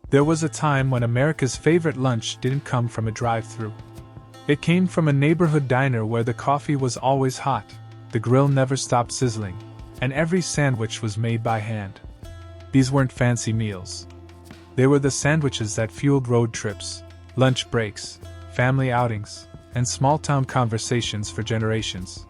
There was a time when America's favorite lunch didn't come from a drive-thru. It came from a neighborhood diner where the coffee was always hot, the grill never stopped sizzling, and every sandwich was made by hand. These weren't fancy meals. They were the sandwiches that fueled road trips, lunch breaks, family outings, and small-town conversations for generations.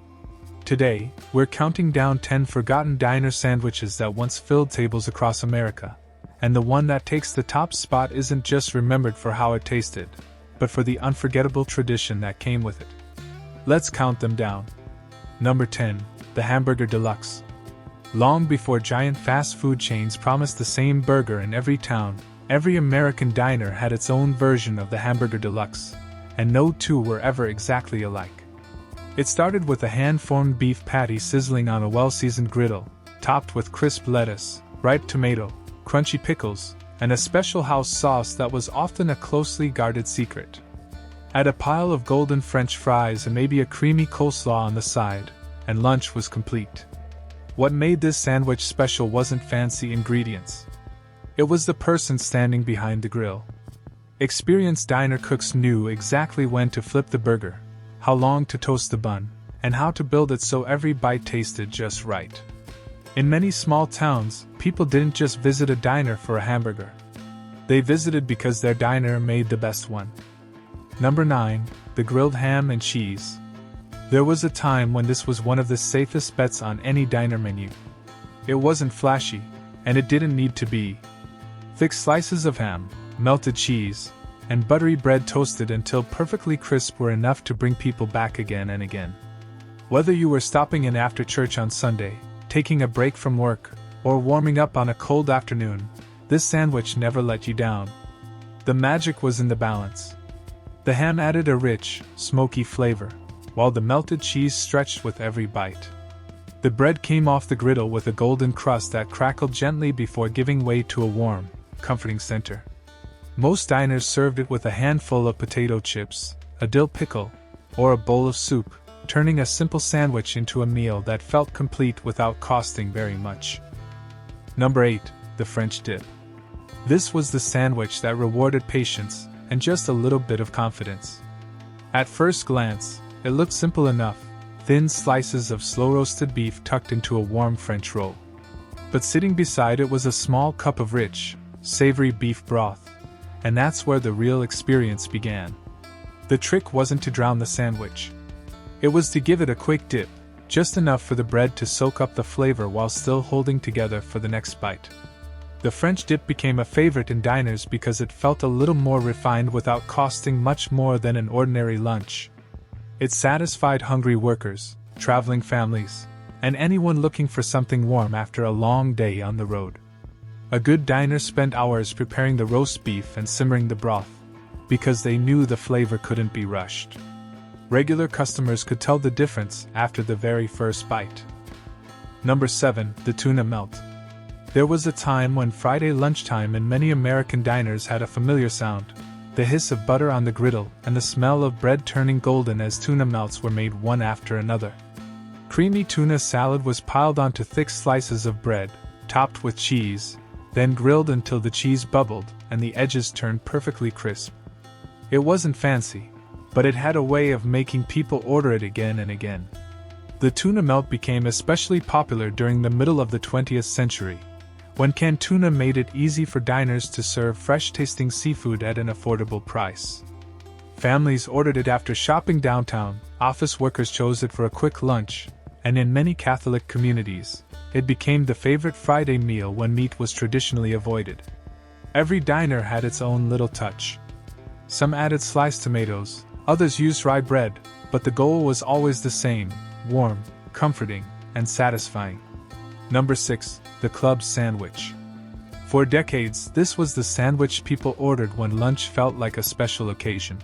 Today, we're counting down 10 forgotten diner sandwiches that once filled tables across America, and the one that takes the top spot isn't just remembered for how it tasted, but for the unforgettable tradition that came with it. Let's count them down. Number 10, the Hamburger Deluxe. Long before giant fast food chains promised the same burger in every town, every American diner had its own version of the Hamburger Deluxe, and no two were ever exactly alike. It started with a hand-formed beef patty sizzling on a well-seasoned griddle, topped with crisp lettuce, ripe tomato, crunchy pickles, and a special house sauce that was often a closely guarded secret. Add a pile of golden French fries and maybe a creamy coleslaw on the side, and lunch was complete. What made this sandwich special wasn't fancy ingredients. It was the person standing behind the grill. Experienced diner cooks knew exactly when to flip the burger, how long to toast the bun, and how to build it so every bite tasted just right. In many small towns, people didn't just visit a diner for a hamburger. They visited because their diner made the best one. Number 9, the grilled ham and cheese. There was a time when this was one of the safest bets on any diner menu. It wasn't flashy, and it didn't need to be. Thick slices of ham, melted cheese, and buttery bread toasted until perfectly crisp were enough to bring people back again and again. Whether you were stopping in after church on Sunday, taking a break from work, or warming up on a cold afternoon, this sandwich never let you down. The magic was in the balance. The ham added a rich, smoky flavor, while the melted cheese stretched with every bite. The bread came off the griddle with a golden crust that crackled gently before giving way to a warm, comforting center. Most diners served it with a handful of potato chips, a dill pickle, or a bowl of soup, turning a simple sandwich into a meal that felt complete without costing very much. Number 8, the French dip. This was the sandwich that rewarded patience and just a little bit of confidence. At first glance, it looked simple enough, thin slices of slow-roasted beef tucked into a warm French roll. But sitting beside it was a small cup of rich, savory beef broth, and that's where the real experience began. The trick wasn't to drown the sandwich. It was to give it a quick dip, just enough for the bread to soak up the flavor while still holding together for the next bite. The French dip became a favorite in diners because it felt a little more refined without costing much more than an ordinary lunch. It satisfied hungry workers, traveling families, and anyone looking for something warm after a long day on the road. A good diner spent hours preparing the roast beef and simmering the broth, because they knew the flavor couldn't be rushed. Regular customers could tell the difference after the very first bite. Number 7, the tuna melt. There was a time when Friday lunchtime in many American diners had a familiar sound, the hiss of butter on the griddle and the smell of bread turning golden as tuna melts were made one after another. Creamy tuna salad was piled onto thick slices of bread, topped with cheese, then grilled until the cheese bubbled and the edges turned perfectly crisp. It wasn't fancy, but it had a way of making people order it again and again. The tuna melt became especially popular during the middle of the 20th century, when canned tuna made it easy for diners to serve fresh-tasting seafood at an affordable price. Families ordered it after shopping downtown, office workers chose it for a quick lunch, and in many Catholic communities, it became the favorite Friday meal when meat was traditionally avoided. Every diner had its own little touch. Some added sliced tomatoes, others used rye bread, but the goal was always the same: warm, comforting, and satisfying. Number 6, the club sandwich. For decades, this was the sandwich people ordered when lunch felt like a special occasion.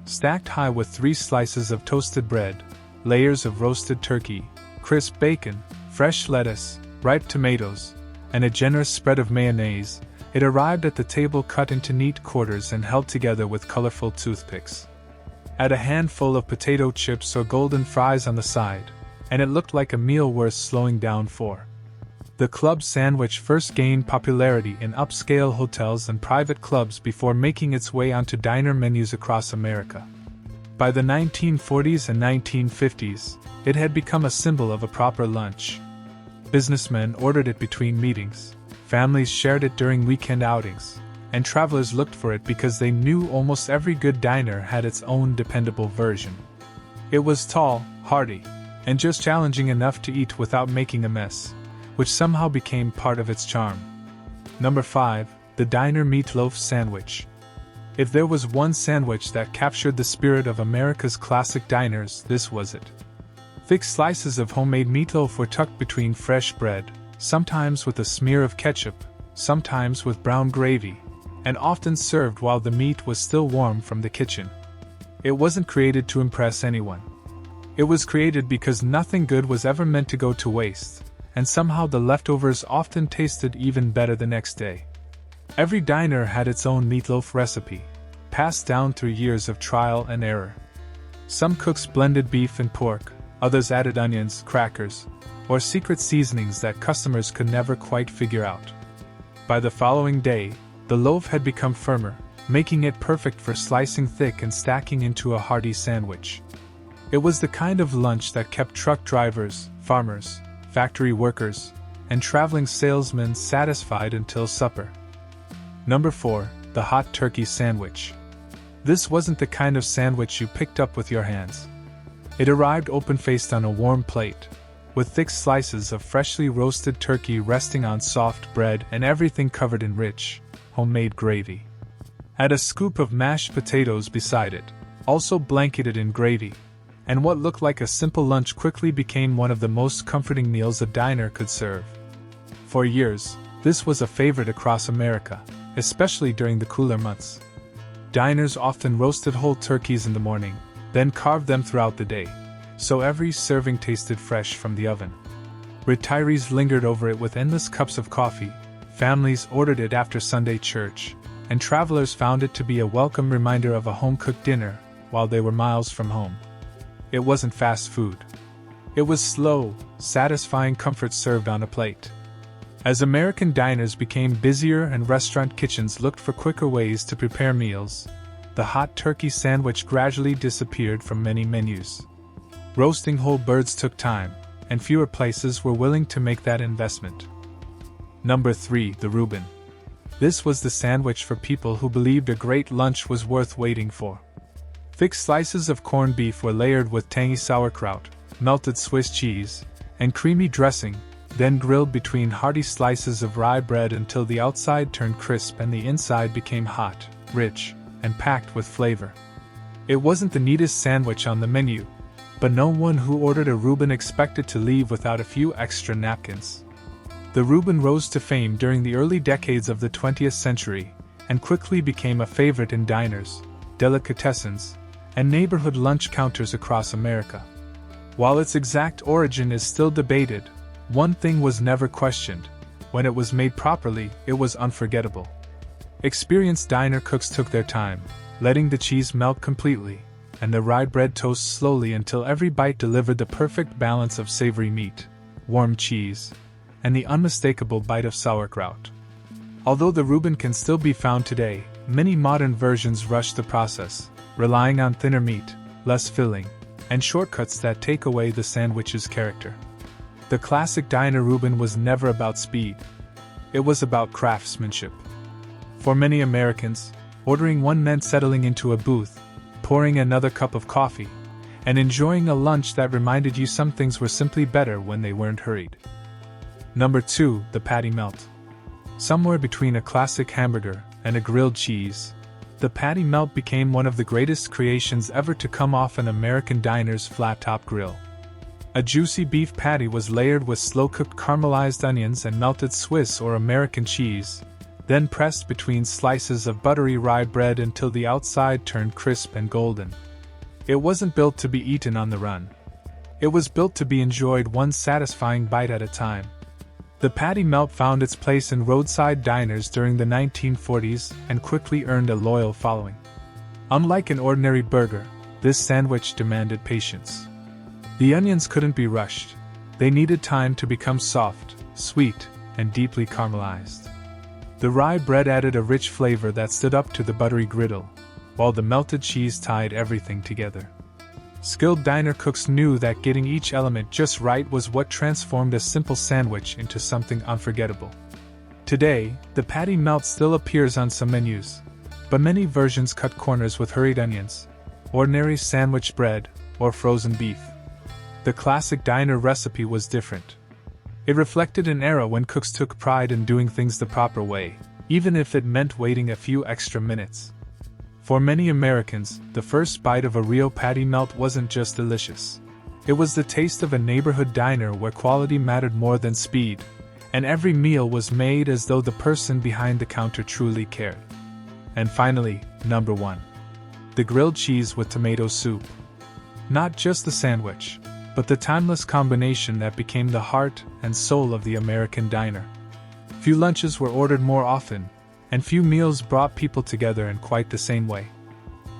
Stacked high with 3 slices of toasted bread, layers of roasted turkey, crisp bacon, fresh lettuce, ripe tomatoes, and a generous spread of mayonnaise, it arrived at the table cut into neat quarters and held together with colorful toothpicks. Add a handful of potato chips or golden fries on the side, and it looked like a meal worth slowing down for. The club sandwich first gained popularity in upscale hotels and private clubs before making its way onto diner menus across America. By the 1940s and 1950s, it had become a symbol of a proper lunch. Businessmen ordered it between meetings, families shared it during weekend outings, and travelers looked for it because they knew almost every good diner had its own dependable version. It was tall, hearty, and just challenging enough to eat without making a mess, which somehow became part of its charm. Number 5. The Diner Meatloaf Sandwich. If there was one sandwich that captured the spirit of America's classic diners, this was it. Thick slices of homemade meatloaf were tucked between fresh bread, sometimes with a smear of ketchup, sometimes with brown gravy, and often served while the meat was still warm from the kitchen. It wasn't created to impress anyone. It was created because nothing good was ever meant to go to waste, and somehow the leftovers often tasted even better the next day. Every diner had its own meatloaf recipe, passed down through years of trial and error. Some cooks blended beef and pork, others added onions, crackers, or secret seasonings that customers could never quite figure out. By the following day, the loaf had become firmer, making it perfect for slicing thick and stacking into a hearty sandwich. It was the kind of lunch that kept truck drivers, farmers, factory workers, and traveling salesmen satisfied until supper. Number 4. The Hot Turkey Sandwich. This wasn't the kind of sandwich you picked up with your hands. It arrived open-faced on a warm plate, with thick slices of freshly roasted turkey resting on soft bread and everything covered in rich, homemade gravy. Add a scoop of mashed potatoes beside it, also blanketed in gravy, and what looked like a simple lunch quickly became one of the most comforting meals a diner could serve. For years, this was a favorite across America, especially during the cooler months. Diners often roasted whole turkeys in the morning, then carved them throughout the day, so every serving tasted fresh from the oven. Retirees lingered over it with endless cups of coffee, families ordered it after Sunday church, and travelers found it to be a welcome reminder of a home-cooked dinner while they were miles from home. It wasn't fast food. It was slow, satisfying comfort served on a plate. As American diners became busier and restaurant kitchens looked for quicker ways to prepare meals, the hot turkey sandwich gradually disappeared from many menus. Roasting whole birds took time, and fewer places were willing to make that investment. Number 3. The Reuben. This was the sandwich for people who believed a great lunch was worth waiting for. Thick slices of corned beef were layered with tangy sauerkraut, melted Swiss cheese, and creamy dressing, then grilled between hearty slices of rye bread until the outside turned crisp and the inside became hot, rich, and packed with flavor. It wasn't the neatest sandwich on the menu, but no one who ordered a Reuben expected to leave without a few extra napkins. The Reuben rose to fame during the early decades of the 20th century, and quickly became a favorite in diners, delicatessens, and neighborhood lunch counters across America. While its exact origin is still debated, one thing was never questioned: when it was made properly, it was unforgettable. Experienced diner cooks took their time, letting the cheese melt completely, and the rye bread toast slowly until every bite delivered the perfect balance of savory meat, warm cheese, and the unmistakable bite of sauerkraut. Although the Reuben can still be found today, many modern versions rush the process, relying on thinner meat, less filling, and shortcuts that take away the sandwich's character. The classic diner Reuben was never about speed. It was about craftsmanship. For many Americans, ordering one meant settling into a booth, pouring another cup of coffee, and enjoying a lunch that reminded you some things were simply better when they weren't hurried. Number 2. The Patty Melt. Somewhere between a classic hamburger and a grilled cheese, the patty melt became one of the greatest creations ever to come off an American diner's flat-top grill. A juicy beef patty was layered with slow-cooked caramelized onions and melted Swiss or American cheese, then pressed between slices of buttery rye bread until the outside turned crisp and golden. It wasn't built to be eaten on the run. It was built to be enjoyed one satisfying bite at a time. The patty melt found its place in roadside diners during the 1940s and quickly earned a loyal following. Unlike an ordinary burger, this sandwich demanded patience. The onions couldn't be rushed. They needed time to become soft, sweet, and deeply caramelized. The rye bread added a rich flavor that stood up to the buttery griddle, while the melted cheese tied everything together. Skilled diner cooks knew that getting each element just right was what transformed a simple sandwich into something unforgettable. Today, the patty melt still appears on some menus, but many versions cut corners with hurried onions, ordinary sandwich bread, or frozen beef. The classic diner recipe was different. It reflected an era when cooks took pride in doing things the proper way, even if it meant waiting a few extra minutes. For many Americans, the first bite of a real patty melt wasn't just delicious. It was the taste of a neighborhood diner where quality mattered more than speed, and every meal was made as though the person behind the counter truly cared. And finally, number 1. The grilled cheese with tomato soup. Not just the sandwich, but the timeless combination that became the heart and soul of the American diner. Few lunches were ordered more often, and few meals brought people together in quite the same way.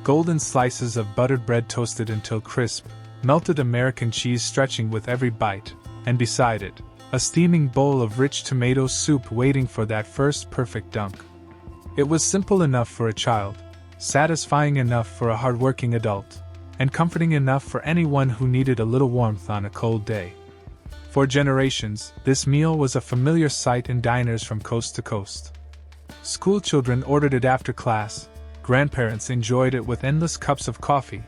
Golden slices of buttered bread toasted until crisp, melted American cheese stretching with every bite, and beside it, a steaming bowl of rich tomato soup waiting for that first perfect dunk. It was simple enough for a child, satisfying enough for a hardworking adult, and comforting enough for anyone who needed a little warmth on a cold day. For generations, this meal was a familiar sight in diners from coast to coast. School children ordered it after class, grandparents enjoyed it with endless cups of coffee,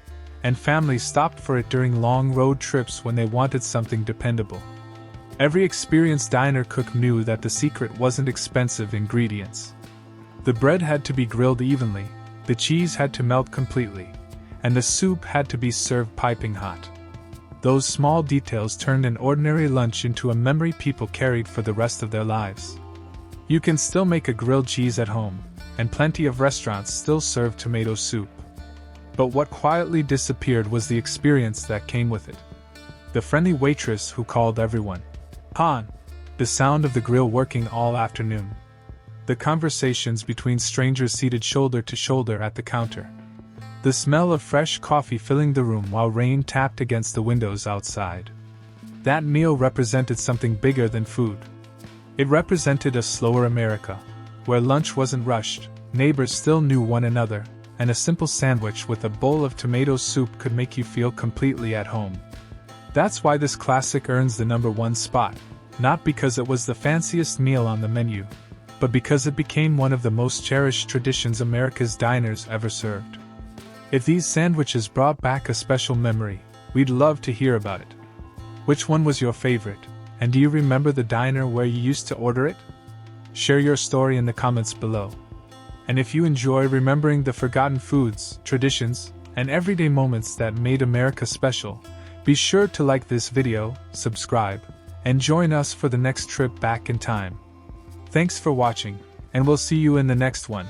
and families stopped for it during long road trips when they wanted something dependable. Every experienced diner cook knew that the secret wasn't expensive ingredients. The bread had to be grilled evenly, the cheese had to melt completely, and the soup had to be served piping hot. Those small details turned an ordinary lunch into a memory people carried for the rest of their lives. You can still make a grilled cheese at home, and plenty of restaurants still serve tomato soup. But what quietly disappeared was the experience that came with it. The friendly waitress who called everyone "Han," the sound of the grill working all afternoon. The conversations between strangers seated shoulder to shoulder at the counter. The smell of fresh coffee filling the room while rain tapped against the windows outside. That meal represented something bigger than food. It represented a slower America, where lunch wasn't rushed, neighbors still knew one another, and a simple sandwich with a bowl of tomato soup could make you feel completely at home. That's why this classic earns the number 1 spot, not because it was the fanciest meal on the menu, but because it became one of the most cherished traditions America's diners ever served. If these sandwiches brought back a special memory, we'd love to hear about it. Which one was your favorite, and do you remember the diner where you used to order it? Share your story in the comments below. And if you enjoy remembering the forgotten foods, traditions, and everyday moments that made America special, be sure to like this video, subscribe, and join us for the next trip back in time. Thanks for watching, and we'll see you in the next one.